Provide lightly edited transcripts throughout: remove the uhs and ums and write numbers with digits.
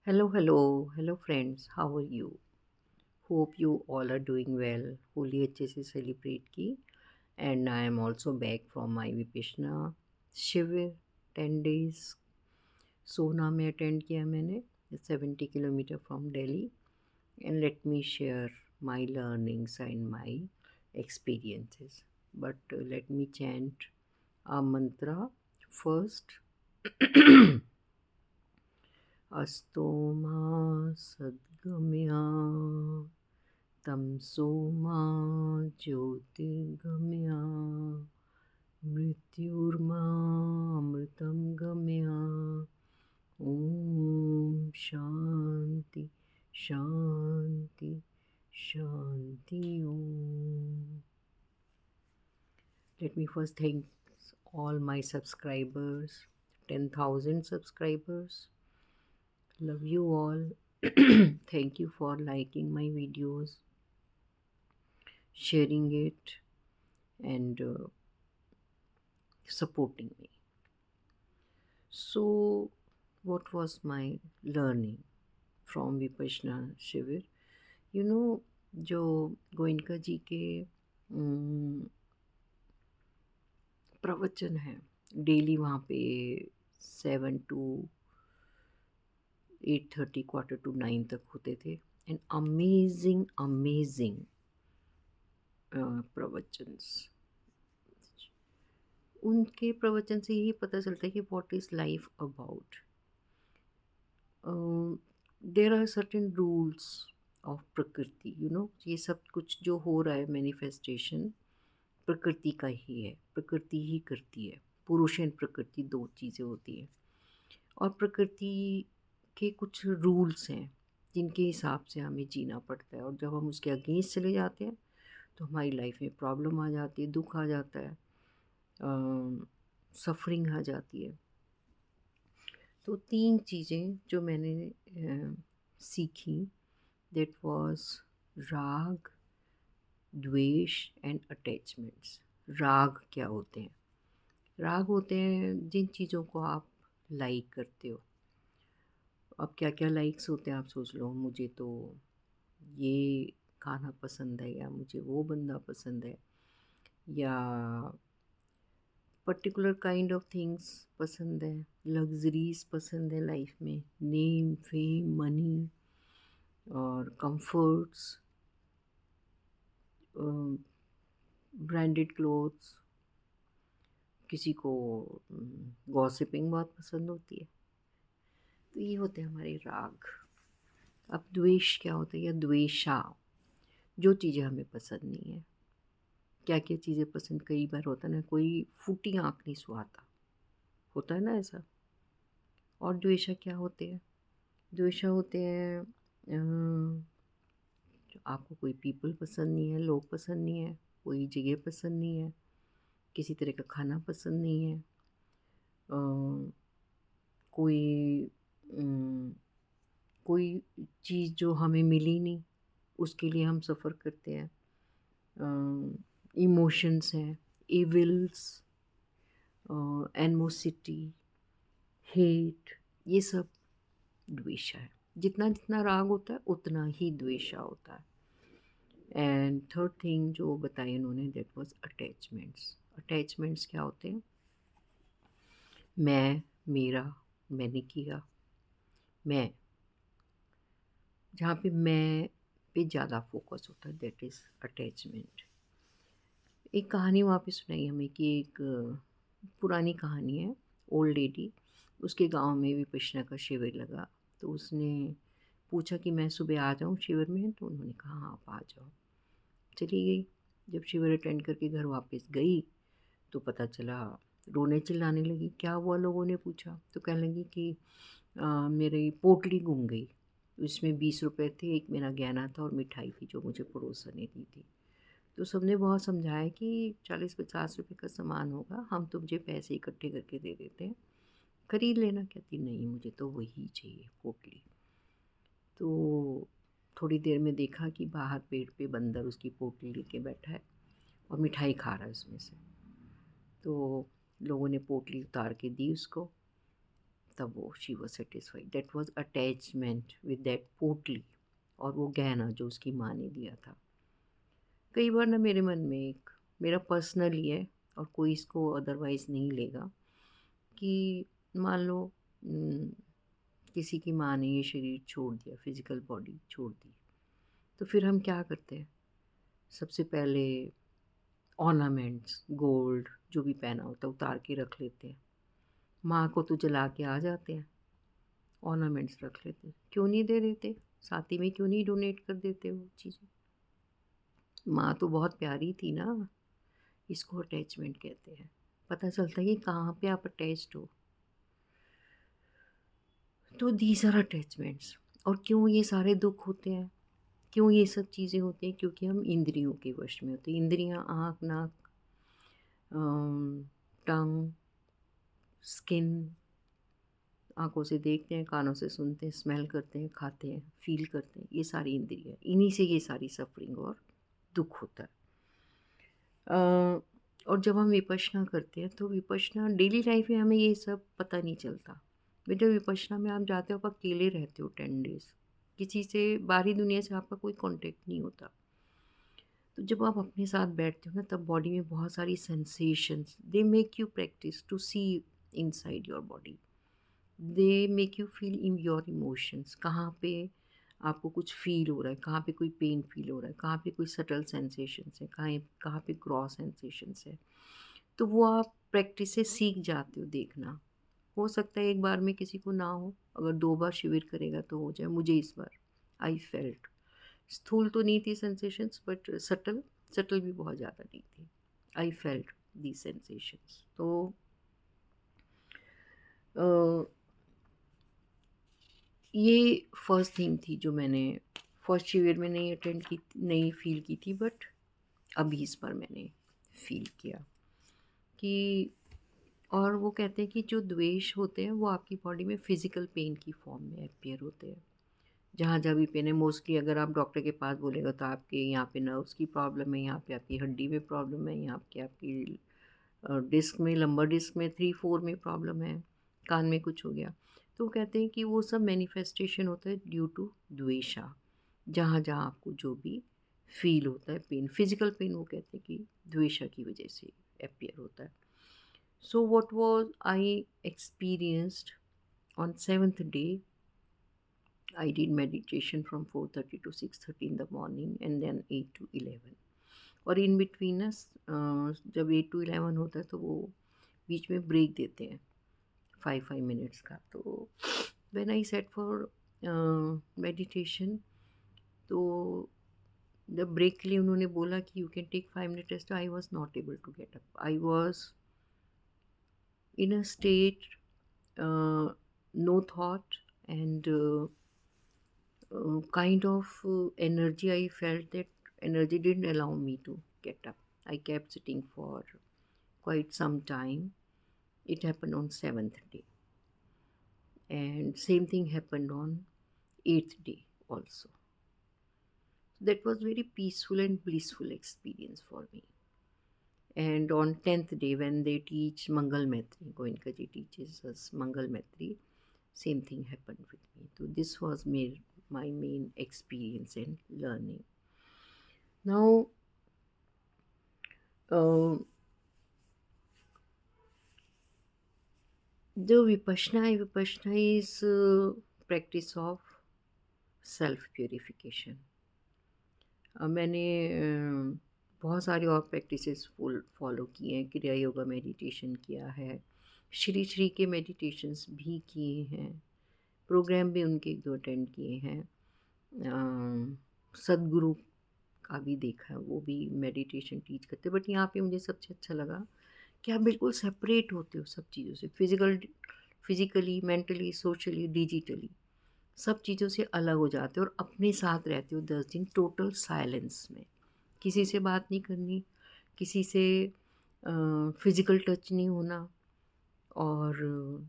Hello friends, how are you? Hope you all are doing well. Holi अच्छे से celebrate की and I am also back from my Vipassana शिविर 10 days Sohna में attend किया मैंने 70 kilometre from Delhi and let me share my learnings and my experiences. But let me chant a mantra first. अस्तो मा सद्गमया तमसो मा ज्योतिर्गमया मृत्युर्मा अमृतं गमया ॐ शान्ति शान्ति शान्ति ॐ. Let me first thank all my subscribers, 10,000 subscribers. Love you all. Thank you for liking my videos, sharing it, and supporting me. So, what was my learning from Vipassana शिविर? जो गोइनका जी के प्रवचन हैं डेली वहाँ पे 7 to 8:30 8:45 तक होते थे एंड अमेजिंग प्रवचन्स. उनके प्रवचन से यही पता चलता है कि what is life about. There are certain rules of प्रकृति. ये सब कुछ जो हो रहा है मैनिफेस्टेशन प्रकृति का ही है. प्रकृति ही करती है. पुरुष एंड प्रकृति दो चीज़ें होती हैं और प्रकृति के कुछ रूल्स हैं जिनके हिसाब से हमें जीना पड़ता है. और जब हम उसके अगेंस्ट चले जाते हैं तो हमारी लाइफ में प्रॉब्लम आ जाती है, दुख आ जाता है, सफरिंग आ जाती है. तो 3 चीज़ें जो मैंने सीखी, दैट वाज राग, द्वेष एंड अटैचमेंट्स. राग क्या होते हैं? राग होते हैं जिन चीज़ों को आप लाइक करते हो. अब क्या क्या लाइक्स होते हैं आप सोच लो. मुझे तो ये खाना पसंद है, या मुझे वो बंदा पसंद है, या पर्टिकुलर काइंड ऑफ थिंग्स पसंद है, लग्जरीज पसंद है लाइफ में, नेम फेम मनी और कंफर्ट्स, ब्रांडेड क्लोथ्स. किसी को गॉसिपिंग बहुत पसंद होती है. तो ये होते हैं हमारे राग. अब द्वेष क्या होता है या द्वेषा, जो चीज़ें हमें पसंद नहीं है. क्या क्या चीज़ें पसंद, कई बार होता है ना, कोई फूटी आँख नहीं सुहाता, होता है ना ऐसा. और द्वेषा क्या होते हैं? द्वेषा होते हैं जो आपको कोई पीपल पसंद नहीं है, लोग पसंद नहीं है, कोई जगह पसंद नहीं है, किसी तरह का खाना पसंद नहीं है, कोई कोई चीज़ जो हमें मिली नहीं उसके लिए हम सफ़र करते हैं. इमोशंस हैं, इविल्स, एनिमोसिटी, हेट, ये सब द्वेषा है. जितना जितना राग होता है उतना ही द्वेषा होता है. एंड थर्ड थिंग जो बताई उन्होंने, दैट वाज अटैचमेंट्स. अटैचमेंट्स क्या होते हैं? मैं, मेरा, मैंने किया, मैं. जहाँ पे मैं पे ज़्यादा फोकस होता है, दैट इज़ अटैचमेंट. एक कहानी वहाँ पे सुनाई हमें कि एक पुरानी कहानी है. ओल्ड लेडी, उसके गांव में विपश्यना का शिविर लगा. तो उसने पूछा कि मैं सुबह आ जाऊँ शिविर में. तो उन्होंने कहा हाँ आप आ जाओ. चली गई. जब शिविर अटेंड करके घर वापस गई तो पता चला, रोने चिल्लाने लगी. क्या हुआ, लोगों ने पूछा. तो कहने लगी कि मेरी पोटली गुम गई. उसमें 20 रुपए थे, एक मेरा गहना था और मिठाई थी जो मुझे पड़ोसन ने दी थी. तो सबने बहुत समझाया कि 40-50 रुपए का सामान होगा, हम तुझे पैसे इकट्ठे करके दे देते हैं, खरीद लेना. कहती नहीं, मुझे तो वही चाहिए, पोटली. तो थोड़ी देर में देखा कि बाहर पेड़ पे बंदर उसकी पोटली लेके बैठा है और मिठाई खा रहा है उसमें से. तो लोगों ने पोटली उतार के दी उसको. तब वो she was satisfied, that was attachment with that पोटली, और वो गहना जो उसकी माँ ने दिया था। कई बार ना मेरे मन में एक, मेरा पर्सनल ही है और कोई इसको अदरवाइज़ नहीं लेगा, कि मान लो किसी की माँ ने ये शरीर छोड़ दिया, फिज़िकल बॉडी छोड़ दी, तो फिर हम क्या करते हैं? सबसे पहले ऑर्नामेंट्स, गोल्ड जो भी पहना होता है उतार के रख लेते हैं। माँ को तो जला के आ जाते हैं, ऑर्नामेंट्स रख लेते हैं। क्यों नहीं दे देते? साथ ही में क्यों नहीं डोनेट कर देते वो चीज़ें? माँ तो बहुत प्यारी थी ना। इसको अटैचमेंट कहते हैं। पता चलता है कि कहाँ पे आप अटैच्ड हो। तो दीज आर अटैचमेंट्स। और क्यों ये सारे दुख होते हैं, क्यों ये सब चीज़ें होती हैं? क्योंकि हम इंद्रियों के वश में होते हैं। इंद्रियाँ आँख, नाक, टंग, स्किन, आँखों से देखते हैं, कानों से सुनते हैं, स्मेल करते हैं, खाते हैं, फील करते हैं, ये सारी इंद्रियाँ, इन्हीं से ये सारी सफरिंग और दुख होता है। और जब हम विपश्यना करते हैं तो विपश्यना डेली लाइफ में हमें ये सब पता नहीं चलता। फिर जब विपश्यना में आप जाते हो, आप अकेले रहते हो 10 डेज़, किसी से, बाहरी दुनिया से आपका कोई कांटेक्ट नहीं होता। तो जब आप अपने साथ बैठते हो ना, तब बॉडी में बहुत सारी sensations, they make you practice to see inside your body, they make you feel in your emotions. कहाँ पे आपको कुछ फील हो रहा है, कहाँ पे कोई पेन फील हो रहा है, कहाँ पे कोई सटल सेंसेशंस है, कहाँ कहाँ पे ग्रॉस सेंसेशंस है। तो वो आप प्रैक्टिस से सीख जाते हो देखना। हो सकता है एक बार में किसी को ना हो, अगर 2 बार शिविर करेगा तो हो जाए। मुझे इस बार आई फेल्ट, स्थूल तो नहीं थी सेंसेशंस, बट सटल, सटल भी बहुत ज़्यादा नहीं थी। I felt the sensations. तो अ, ये फर्स्ट थिंग थी जो मैंने फर्स्ट शिविर में नहीं अटेंड की, नहीं फील की थी, बट अभी इस बार मैंने फील किया कि, और वो कहते हैं कि जो द्वेष होते हैं वो आपकी बॉडी में फिज़िकल पेन की फॉर्म में अपीयर होते हैं। जहाँ जहाँ भी पेन है, मोस्टली अगर आप डॉक्टर के पास बोलेगा तो आपके यहाँ पे नर्व्स की प्रॉब्लम है, यहाँ पे आपकी हड्डी में प्रॉब्लम है, यहाँ पे आपकी डिस्क में, लंबर डिस्क में 3-4 में प्रॉब्लम है, कान में कुछ हो गया। तो वो कहते हैं कि वो सब मैनिफेस्टेशन होता है ड्यू टू द्वेषा। जहाँ जहाँ आपको जो भी फील होता है पेन, फिजिकल पेन, वो कहते हैं कि द्वेषा की वजह से अपीयर होता है। So what was I experienced on 7th day, I did meditation from 4:30 to 6:30 in the morning and then 8 to 11. और इन बिटवीन ना जब 8 to 11 होता है तो वो बीच में ब्रेक देते हैं 5 मिनट्स का। तो when I set for meditation, तो जब ब्रेक के लिए उन्होंने बोला कि you can take 5 minute rest, I was not able to get up. I was in a state, no thought and kind of energy. I felt that energy didn't allow me to get up. I kept sitting for quite some time. It happened on 7th day, and same thing happened on 8th day also. That was very peaceful and blissful experience for me. And on 10th day, when they teach Mangal Maitri, Goenka ji teaches us Mangal Maitri, same thing happened with me. So this was my main experience in learning. Now, uh, the Vipassana is practice of self purification. मैंने बहुत सारे और practices follow किए हैं। क्रिया yoga meditation किया है, श्री श्री के मेडिटेशंस भी किए हैं, प्रोग्राम भी उनके 1-2 अटेंड किए हैं। सदगुरु का भी देखा है, वो भी मेडिटेशन टीच करते हैं। बट यहाँ पे मुझे सबसे अच्छा लगा कि आप बिल्कुल सेपरेट होते हो सब चीज़ों से, फिज़िकली, मेंटली, सोशली, डिजिटली, सब चीज़ों से अलग हो जाते हो और अपने साथ रहते हो 10 दिन टोटल साइलेंस में। किसी से बात नहीं करनी, किसी से फिज़िकल टच नहीं होना, और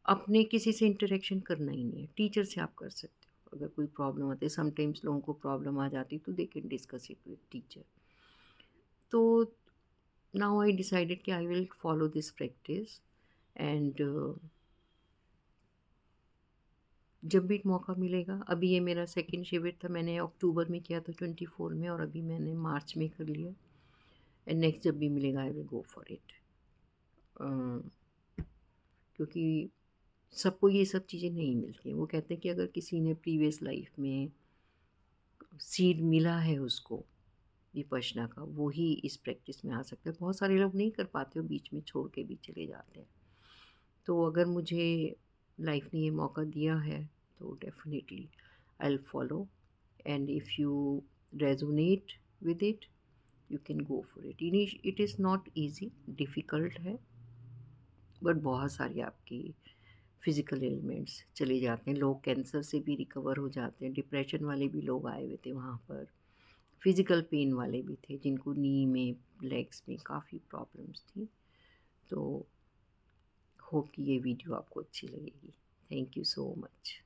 अपने किसी से इंटरेक्शन करना ही नहीं है। टीचर से आप कर सकते हो, अगर कोई प्रॉब्लम आती है, समटाइम्स लोगों को प्रॉब्लम आ जाती है तो they can discuss it with teacher. तो नाउ आई डिसाइडेड कि I will follow this practice, and जब भी मौका मिलेगा, अभी ये मेरा सेकंड शिविर था, मैंने अक्टूबर में किया था 24 में, और अभी मैंने मार्च में कर लिया। एंड नेक्स्ट जब भी मिलेगा I will go for it. क्योंकि सबको ये सब चीज़ें नहीं मिलती हैं। वो कहते हैं कि अगर किसी ने प्रीवियस लाइफ में सीड मिला है उसको विपश्यना का, वो ही इस प्रैक्टिस में आ सकता है। बहुत सारे लोग नहीं कर पाते, वो बीच में छोड़ के भी चले जाते हैं। तो अगर मुझे लाइफ ने ये मौका दिया है तो definitely I will follow. And if you resonate with it, you can go for it. It is not easy, difficult है, बट बहुत सारी आपकी फिज़िकल एलिमेंट्स चले जाते हैं। लोग कैंसर से भी रिकवर हो जाते हैं। डिप्रेशन वाले भी लोग आए हुए थे वहाँ पर। फिज़िकल पेन वाले भी थे जिनको नी में, लेग्स में काफ़ी प्रॉब्लम्स थी। तो होप कि ये वीडियो आपको अच्छी लगेगी। Thank you so much.